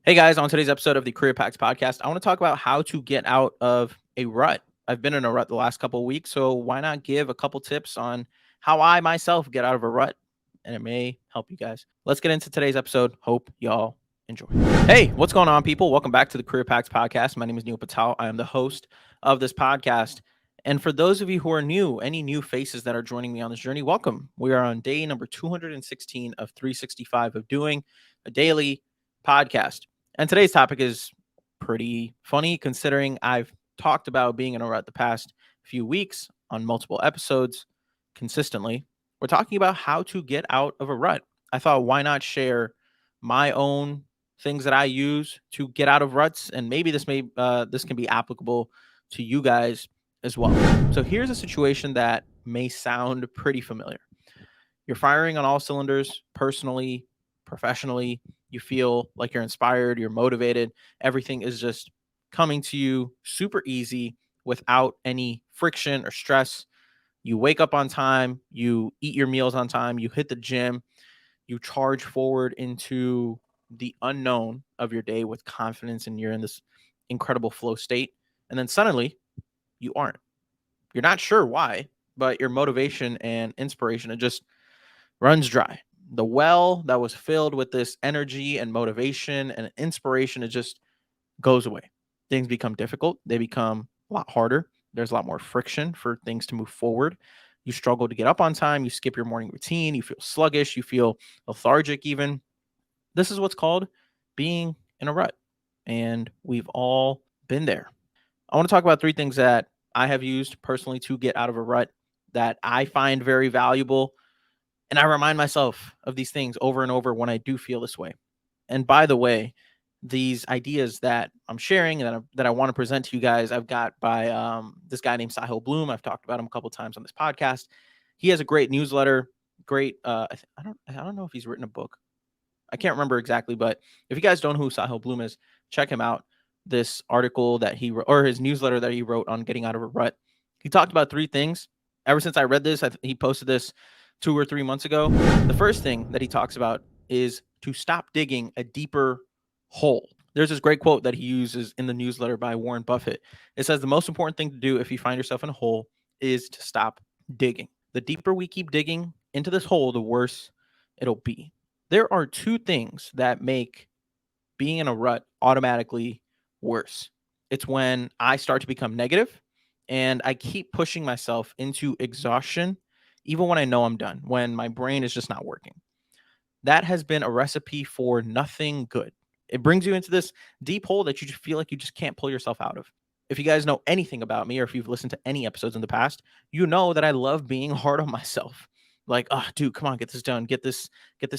Hey guys, on today's episode of the Career Packs podcast, I want to talk about how to get out of a rut. I've been in a rut the last couple of weeks, so why not give a couple tips on how I myself get out of a rut? And it may help you guys. Let's get into today's episode. Hope y'all enjoy. Hey, what's going on, people? Welcome back to the Career Packs podcast. My name is Neil Patel. I am the host of this podcast. And for those of you who are new, any new faces that are joining me on this journey, welcome. We are on day number 216 of 365 of doing a daily podcast. And today's topic is pretty funny considering I've talked about being in a rut the past few weeks on multiple episodes consistently. We're talking about how to get out of a rut. I thought, why not share my own things that I use to get out of ruts, and maybe this can be applicable to you guys as well. So here's a situation that may sound pretty familiar. You're firing on all cylinders personally, professionally. You feel like you're inspired, you're motivated. Everything is just coming to you super easy without any friction or stress. You wake up on time, you eat your meals on time, you hit the gym, you charge forward into the unknown of your day with confidence, and you're in this incredible flow state. And then suddenly you aren't. You're not sure why, but your motivation and inspiration, it just runs dry. The well that was filled with this energy and motivation and inspiration, it just goes away. Things become difficult. They become a lot harder. There's a lot more friction for things to move forward. You struggle to get up on time. You skip your morning routine. You feel sluggish. You feel lethargic, even. This is what's called being in a rut. And we've all been there. I want to talk about three things that I have used personally to get out of a rut that I find very valuable, and I remind myself of these things over and over when I do feel this way. And by the way, these ideas that I'm sharing and that I want to present to you guys, I've got by this guy named Sahil Bloom. I've talked about him a couple of times on this podcast. He has a great newsletter. Great. I don't know if he's written a book. I can't remember exactly, but if you guys don't know who Sahil Bloom is, check him out. This article that he wrote, or his newsletter that he wrote on getting out of a rut. He talked about three things. Ever since I read this, he posted this 2 or 3 months ago. The first thing that he talks about is to stop digging a deeper hole. There's this great quote that he uses in the newsletter by Warren Buffett. It says the most important thing to do if you find yourself in a hole is to stop digging. The deeper we keep digging into this hole, the worse it'll be. There are two things that make being in a rut automatically worse. It's when I start to become negative and I keep pushing myself into exhaustion, even when I know I'm done, when my brain is just not working. That has been a recipe for nothing good. It brings you into this deep hole that you just feel like you just can't pull yourself out of. If you guys know anything about me, or if you've listened to any episodes in the past, you know that I love being hard on myself. Like, oh, dude, come on, get this done, get this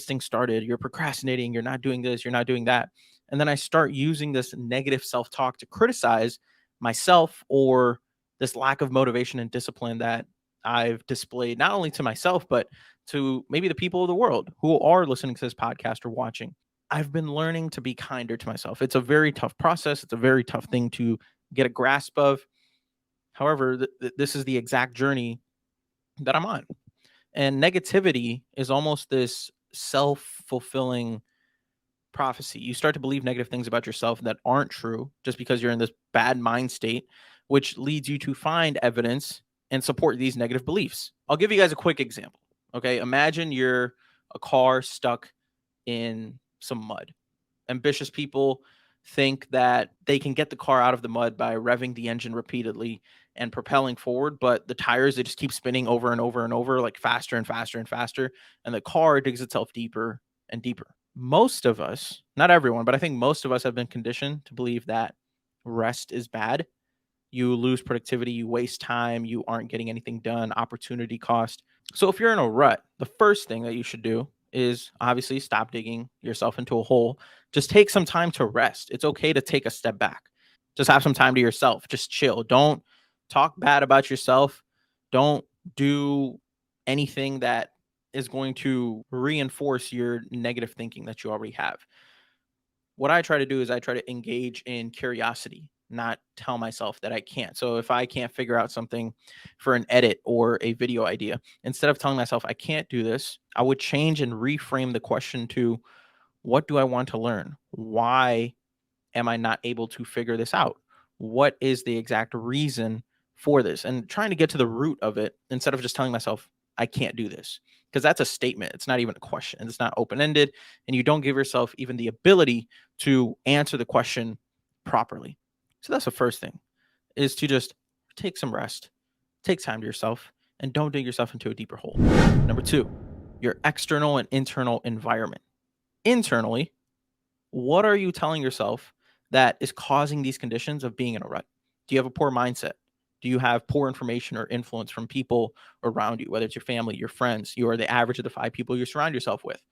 thing started. You're procrastinating, you're not doing this, you're not doing that. And then I start using this negative self-talk to criticize myself, or this lack of motivation and discipline that I've displayed not only to myself, but to maybe the people of the world who are listening to this podcast or watching. I've been learning to be kinder to myself. It's a very tough process. It's a very tough thing to get a grasp of. However, this is the exact journey that I'm on. And negativity is almost this self fulfilling prophecy. You start to believe negative things about yourself that aren't true just because you're in this bad mind state, which leads you to find evidence and support these negative beliefs. I'll give you guys a quick example. Okay. Imagine you're a car stuck in some mud. Ambitious people think that they can get the car out of the mud by revving the engine repeatedly and propelling forward, but the tires, they just keep spinning over and over and over, like faster and faster and faster, and the car digs itself deeper and deeper. Most of us, not everyone, but I think most of us have been conditioned to believe that rest is bad. You lose productivity, you waste time, you aren't getting anything done, opportunity cost. So if you're in a rut, the first thing that you should do is obviously stop digging yourself into a hole. Just take some time to rest. It's okay to take a step back. Just have some time to yourself. Just chill. Don't talk bad about yourself. Don't do anything that is going to reinforce your negative thinking that you already have. What I try to do is I try to engage in curiosity, not tell myself that I can't. So if I can't figure out something for an edit or a video idea, instead of telling myself I can't do this, I would change and reframe the question to, What do I want to learn? Why am I not able to figure this out? What is the exact reason for this? And trying to get to the root of it instead of just telling myself, I can't do this. Because that's a statement. It's not even a question. It's not open ended. And you don't give yourself even the ability to answer the question properly. So that's the first thing, is to just take some rest, take time to yourself, and don't dig yourself into a deeper hole. Number two, your external and internal environment. Internally, what are you telling yourself that is causing these conditions of being in a rut? Do you have a poor mindset? Do you have poor information or influence from people around you, whether it's your family, your friends? You are the average of the 5 people you surround yourself with.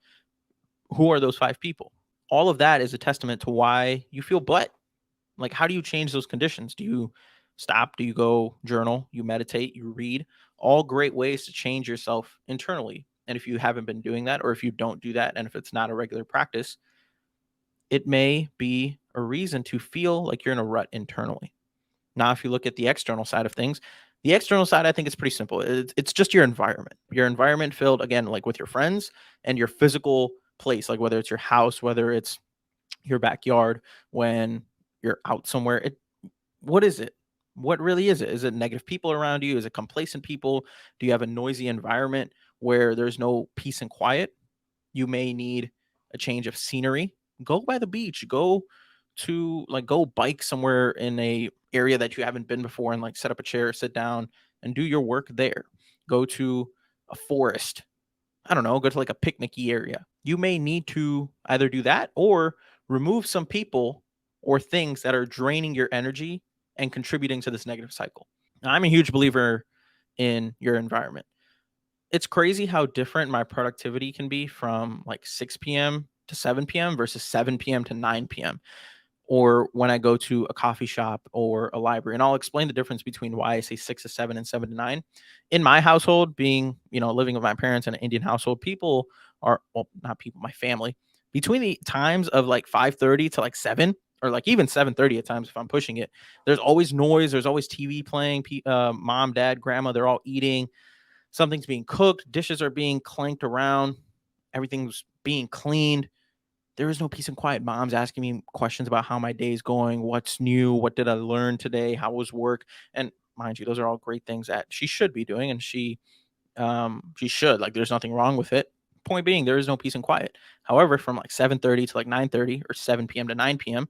Who are those 5 people? All of that is a testament to why you feel butt. Like, how do you change those conditions? Do you stop? Do you go journal? You meditate? You read? All great ways to change yourself internally. And if you haven't been doing that, or if you don't do that, and if it's not a regular practice, it may be a reason to feel like you're in a rut internally. Now, if you look at the external side of things, the external side, I think it's pretty simple. It's just your environment filled, again, like with your friends and your physical place, like whether it's your house, whether it's your backyard, when you're out somewhere. What is it? What really is it? Is it negative people around you? Is it complacent people? Do you have a noisy environment where there's no peace and quiet? You may need a change of scenery. Go by the beach. Go bike somewhere in a area that you haven't been before, and like set up a chair, sit down, and do your work there. Go to a forest. I don't know, go to like a picnicky area. You may need to either do that or remove some people or things that are draining your energy and contributing to this negative cycle. Now, I'm a huge believer in your environment. It's crazy how different my productivity can be from like 6 p.m. to 7 p.m. versus 7 p.m. to 9 p.m., or when I go to a coffee shop or a library. And I'll explain the difference between why I say 6 to 7 and 7 to 9. In my household, being, living with my parents in an Indian household, people are, well, not people, my family, between the times of like 5:30 to like 7, or like even 7:30 at times if I'm pushing it, there's always noise. There's always TV playing. Mom, dad, grandma, they're all eating. Something's being cooked. Dishes are being clanked around. Everything's being cleaned. There is no peace and quiet. Mom's asking me questions about how my day's going, what's new, what did I learn today, how was work, and mind you, those are all great things that she should be doing, and she should, like, there's nothing wrong with it. Point being, there is no peace and quiet. However, from like 7:30 to like 9:30 or 7 p.m. to 9 p.m.,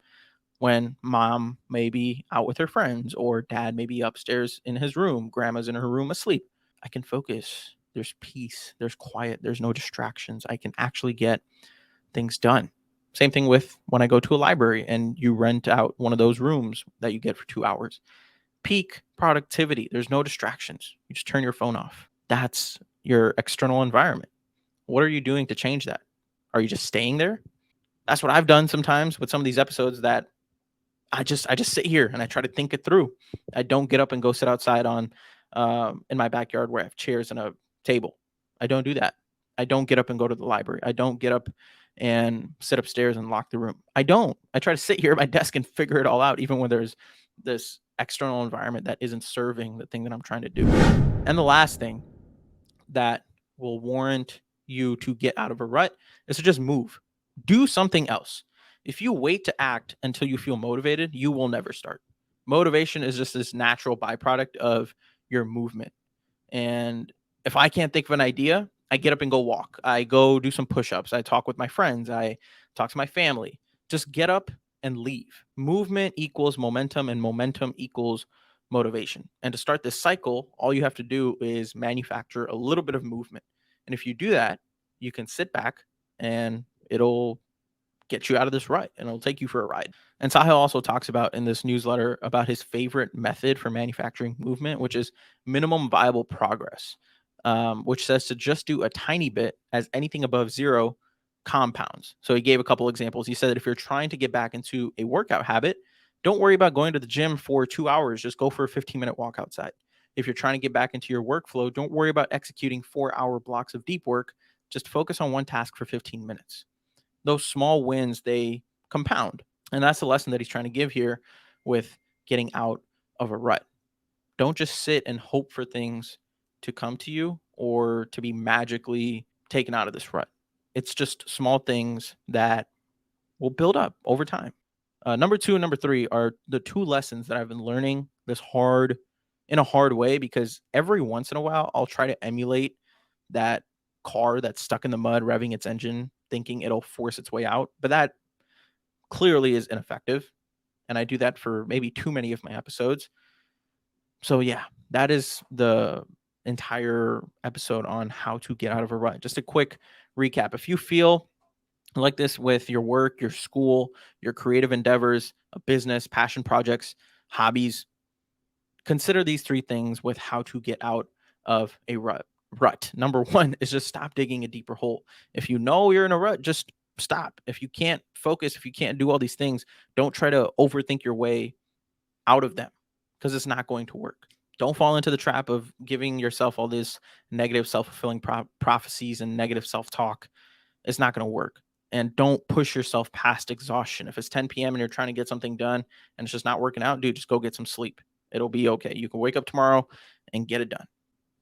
when mom may be out with her friends or dad may be upstairs in his room, grandma's in her room asleep, I can focus. There's peace, there's quiet, there's no distractions. I can actually get things done. Same thing with when I go to a library and you rent out one of those rooms that you get for 2 hours. Peak productivity. There's no distractions. You just turn your phone off. That's your external environment. What are you doing to change that? Are you just staying there? That's what I've done sometimes with some of these episodes, that I just sit here and I try to think it through. I don't get up and go sit outside on in my backyard where I have chairs and a table. I don't do that. I don't get up and go to the library. I don't get up and sit upstairs and lock the room. I don't. I try to sit here at my desk and figure it all out, even when there's this external environment that isn't serving the thing that I'm trying to do. And the last thing that will warrant you to get out of a rut is to just move. Do something else. If you wait to act until you feel motivated, you will never start. Motivation is just this natural byproduct of your movement. And if I can't think of an idea, I get up and go walk. I go do some push-ups. I talk with my friends. I talk to my family. Just get up and leave. Movement equals momentum, and momentum equals motivation. And to start this cycle, all you have to do is manufacture a little bit of movement. And if you do that, you can sit back and it'll get you out of this rut, and it'll take you for a ride. And Sahil also talks about in this newsletter about his favorite method for manufacturing movement, which is minimum viable progress, which says to just do a tiny bit, as anything above zero compounds. So he gave a couple examples. He said that if you're trying to get back into a workout habit, don't worry about going to the gym for 2 hours. Just go for a 15-minute walk outside. If you're trying to get back into your workflow, don't worry about executing 4-hour blocks of deep work. Just focus on one task for 15 minutes. Those small wins, they compound. And that's the lesson that he's trying to give here with getting out of a rut. Don't just sit and hope for things to come to you or to be magically taken out of this rut. It's just small things that will build up over time. Number 2 and number 3 are the 2 lessons that I've been learning in a hard way, because every once in a while I'll try to emulate that car that's stuck in the mud revving its engine thinking it'll force its way out, but that clearly is ineffective, and I do that for maybe too many of my episodes. So yeah, that is the entire episode on how to get out of a rut. Just a quick recap. If you feel like this with your work, your school, your creative endeavors, a business, passion projects, hobbies, consider these 3 things with how to get out of a rut. Number 1 is just stop digging a deeper hole. If you know you're in a rut, just stop. If you can't focus, if you can't do all these things, don't try to overthink your way out of them, because it's not going to work. Don't fall into the trap of giving yourself all this negative self-fulfilling prophecies and negative self-talk. It's not going to work. And don't push yourself past exhaustion. If it's 10 p.m. and you're trying to get something done and it's just not working out, dude, just go get some sleep. It'll be okay. You can wake up tomorrow and get it done.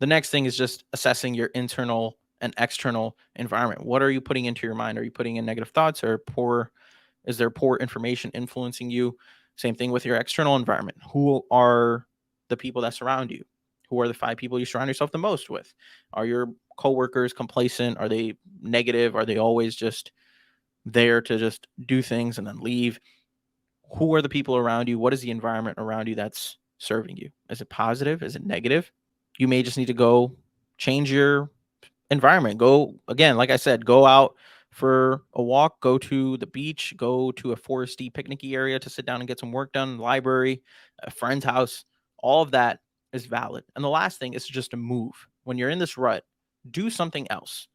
The next thing is just assessing your internal and external environment. What are you putting into your mind? Are you putting in negative thoughts, or is there poor information influencing you? Same thing with your external environment. Who are the people that surround you? Who are the 5 people you surround yourself the most with? Are your coworkers complacent? Are they negative? Are they always just there to just do things and then leave? Who are the people around you? What is the environment around you that's serving you? Is it positive? Is it negative? You may just need to go change your environment. Go again, like I said, go out for a walk, go to the beach, go to a foresty picnicky area to sit down and get some work done, library, a friend's house. All of that is valid. And the last thing is just to move. When you're in this rut, do something else.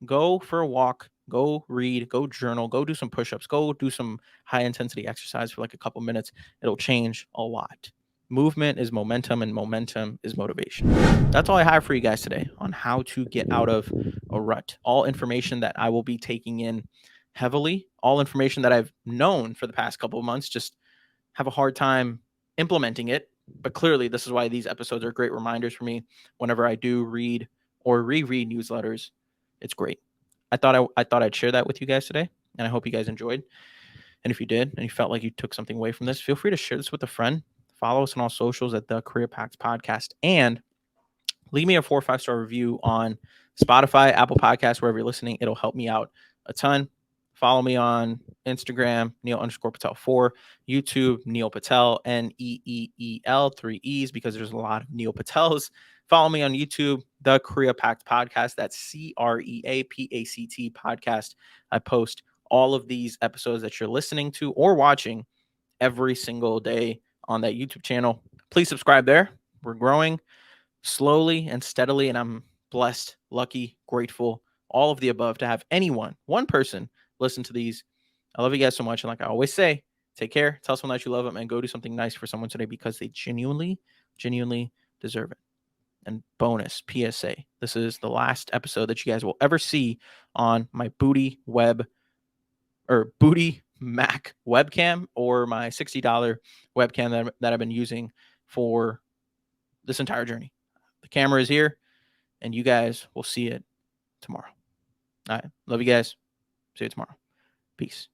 Go for a walk, go read, go journal, go do some push-ups, go do some high intensity exercise for like a couple minutes. It'll change a lot. Movement is momentum, and momentum is motivation. That's all I have for you guys today on how to get out of a rut. All information that I will be taking in heavily, all information that I've known for the past couple of months, just have a hard time implementing it. But clearly, this is why these episodes are great reminders for me whenever I do read or reread newsletters. It's great. I thought I'd share that with you guys today, and I hope you guys enjoyed. And if you did, and you felt like you took something away from this, feel free to share this with a friend. Follow us on all socials at the Career Packs Podcast, and leave me a 4 or 5-star review on Spotify, Apple Podcasts, wherever you're listening. It'll help me out a ton. Follow me on Instagram, Neil_Patel4, YouTube, Neil Patel, Neeel, 3 E's, because there's a lot of Neil Patels. Follow me on YouTube, the Career Pact Podcast. That's CREAPACT Podcast. I post all of these episodes that you're listening to or watching every single day on that YouTube channel. Please subscribe there. We're growing slowly and steadily, and I'm blessed, lucky, grateful, all of the above to have one person listen to these. I love you guys so much, and like I always say, take care, tell someone that you love them, and go do something nice for someone today, because they genuinely deserve it. And bonus PSA, this is the last episode that you guys will ever see on my Booty Mac webcam, or my $60 webcam that I've been using for this entire journey. The camera is here, and you guys will see it tomorrow. All right. Love you guys. See you tomorrow. Peace.